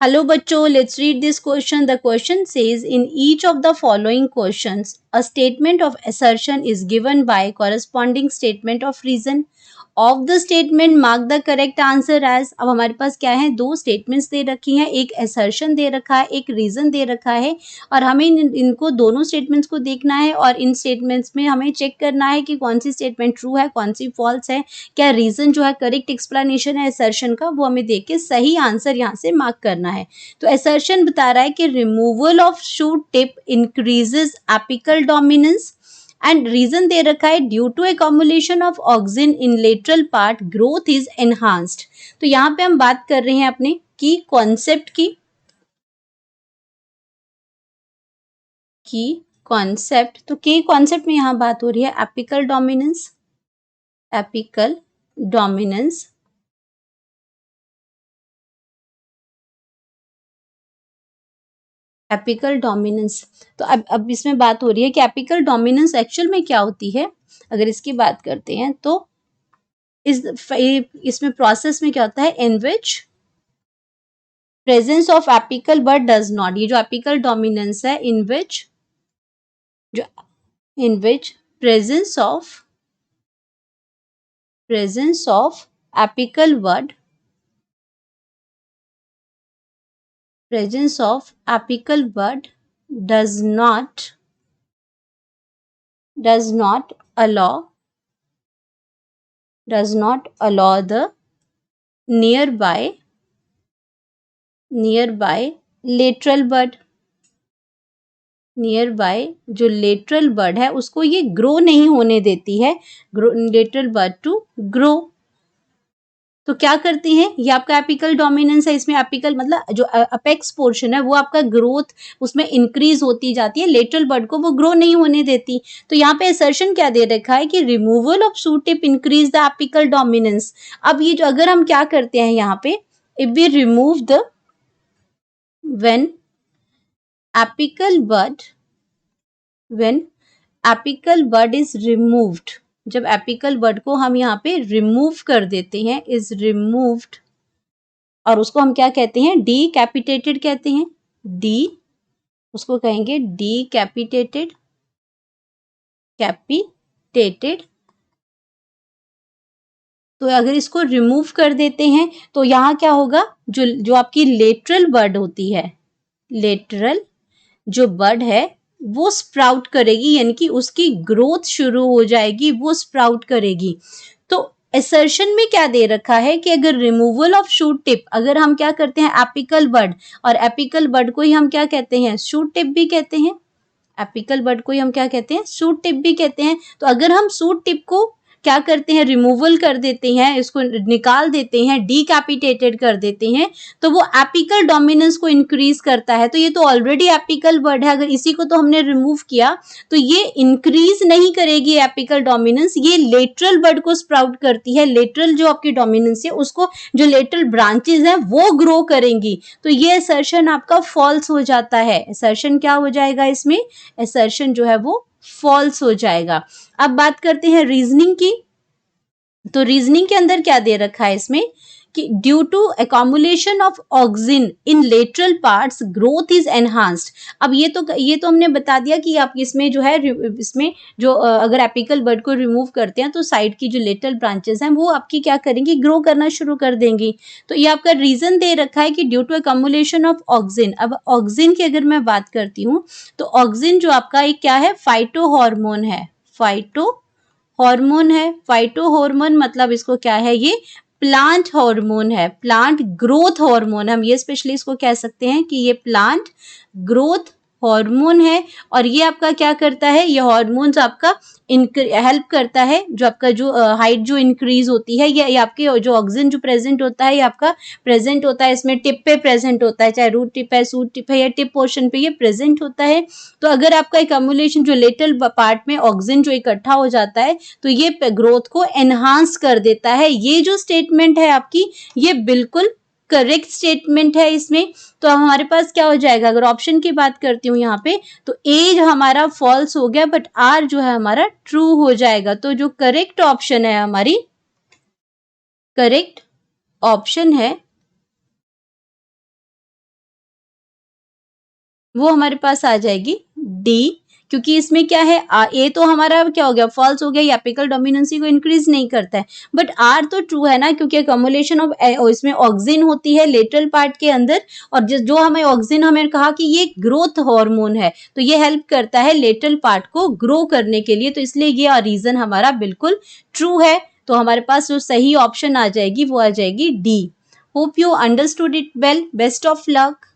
Hello बच्चों, let's read this question. The question says, in each of the following questions, a statement of assertion is given by corresponding statement of reason. Of the statement, mark the correct answer as. अब हमारे पास क्या है, दो statements दे रखी हैं, एक assertion दे रखा है, एक रीजन दे रखा है, और हमें इनको दोनों स्टेटमेंट्स को देखना है और इन स्टेटमेंट्स में हमें चेक करना है कि कौन सी स्टेटमेंट ट्रू है, कौन सी फॉल्स है, क्या रीजन जो है करेक्ट एक्सप्लेनेशन है असर्शन का, वो हमें देख के सही आंसर यहाँ से मार्क करना है। तो असर्शन बता रहा है कि removal of shoot tip increases apical dominance, and reason दे रखा है due to accumulation of auxin in lateral part growth is enhanced. तो यहाँ पे हम बात कर रहे हैं अपने की कॉन्सेप्ट की कॉन्सेप्ट। तो की कॉन्सेप्ट में यहाँ बात हो रही है apical dominance, apical dominance, apical dominance. तो अब इसमें बात हो रही है कि एपिकल डोमिनेंस एक्चुअल में क्या होती है। अगर इसकी बात करते हैं तो इसमें प्रोसेस में क्या होता है, in which presence of apical bud does not, ये जो एपिकल डोमिनेंस है, in which presence of apical bud, presence of apical bud does not allow the nearby lateral bud, जो लेटरल बड है उसको ये ग्रो नहीं होने देती है, लेटरल बड टू ग्रो। तो क्या करते हैं, ये आपका एपिकल डोमिनेंस है, इसमें एपिकल मतलब जो अपेक्स पोर्शन है वो आपका ग्रोथ उसमें इंक्रीज होती जाती है, लेटरल बड को वो ग्रो नहीं होने देती। तो यहाँ पे असर्शन क्या दे रखा है कि removal of shoot tip increase the apical dominance. अब ये जो अगर हम क्या करते हैं यहाँ पे, if we remove the when apical bud is removed, जब एपिकल बड को हम यहाँ पे रिमूव कर देते हैं, इज रिमूव्ड, और उसको हम क्या कहते हैं, डीकैपिटेटेड कहते हैं, उसको कहेंगे डीकैपिटेटेड, तो अगर इसको रिमूव कर देते हैं तो यहाँ क्या होगा, जो आपकी लेटरल बड होती है, लेटरल जो बड है वो स्प्राउट करेगी, यानी कि उसकी ग्रोथ शुरू हो जाएगी, वो स्प्राउट करेगी। तो असर्शन में क्या दे रखा है कि अगर रिमूवल ऑफ शूट टिप, अगर हम क्या करते हैं एपिकल बड, और एपिकल बड को ही हम क्या कहते हैं, शूट टिप भी कहते हैं, एपिकल बड को ही हम क्या कहते हैं, शूट टिप भी कहते हैं। तो अगर हम शूट टिप को क्या करते हैं, रिमूवल कर देते हैं, इसको निकाल देते हैं, डीकैपिटेटेड कर देते हैं, तो वो एपिकल डोमिनेंस को इंक्रीज करता है। तो ये तो ऑलरेडी एपिकल बड है, अगर इसी को तो हमने रिमूव किया तो ये इंक्रीज नहीं करेगी एपिकल डोमिनेंस, ये लेटरल बड को स्प्राउट करती है, लेटरल जो आपकी डोमिनेंस है उसको, जो लेटरल ब्रांचेस हैं वो ग्रो करेंगी। तो ये असर्शन आपका फॉल्स हो जाता है, असर्शन क्या हो जाएगा इसमें, असर्शन जो है वो फॉल्स हो जाएगा। अब बात करते हैं रीजनिंग की। तो रीजनिंग के अंदर क्या दे रखा है इसमें कि due to accumulation of auxin in lateral parts growth is enhanced. अब ये तो हमने बता दिया कि आप इसमें जो है, इसमें जो अगर एपिकल बड को रिमूव करते हैं तो साइड की जो लेटरल ब्रांचेस हैं वो आपकी क्या करेंगी, ग्रो करना शुरू कर देंगी। तो ये आपका रीजन दे रखा है कि due to accumulation of auxin. अब ऑक्सिन की अगर मैं बात करती हूँ तो ऑक्सिन जो आपका एक क्या है, फाइटो हार्मोन है, फाइटो हार्मोन मतलब इसको क्या है, ये प्लांट हार्मोन है, प्लांट ग्रोथ हार्मोन, हम ये स्पेशली इसको कह सकते हैं कि ये प्लांट ग्रोथ हार्मोन है। और ये आपका क्या करता है, ये हार्मोन्स आपका हेल्प करता है, जो आपका जो हाइट जो इंक्रीज होती है, ये आपके जो ऑक्सिन जो प्रेजेंट होता है, ये आपका प्रेजेंट होता है, इसमें टिप पे प्रेजेंट होता है, चाहे रूट टिप है, सूट टिप है, या टिप पोर्शन पे ये प्रेजेंट होता है। तो अगर आपका एक्यूमुलेशन जो लेटरल पार्ट में ऑक्सिन जो इकट्ठा हो जाता है तो ये ग्रोथ को एनहांस कर देता है। ये जो स्टेटमेंट है आपकी, ये बिल्कुल करेक्ट स्टेटमेंट है इसमें। तो हमारे पास क्या हो जाएगा, अगर ऑप्शन की बात करती हूँ यहाँ पे, तो ए जो हमारा फॉल्स हो गया, बट आर जो है हमारा ट्रू हो जाएगा। तो जो करेक्ट ऑप्शन है हमारी, करेक्ट ऑप्शन है वो हमारे पास आ जाएगी डी, क्योंकि इसमें क्या है ए तो हमारा क्या हो गया, फॉल्स हो गया, ये एपिकल डोमिनेंसी को इंक्रीज नहीं करता है, बट आर तो ट्रू है ना, क्योंकि अकोमुलेशन ऑफ इसमें ऑक्सिन होती है लेटरल पार्ट के अंदर, और जो हमें ऑक्सिन हमें कहा कि ये ग्रोथ हार्मोन है, तो ये हेल्प करता है लेटरल पार्ट को ग्रो करने के लिए, तो इसलिए ये रीजन हमारा बिल्कुल ट्रू है। तो हमारे पास जो सही ऑप्शन आ जाएगी वो आ जाएगी D. Hope you understood it well, best of luck.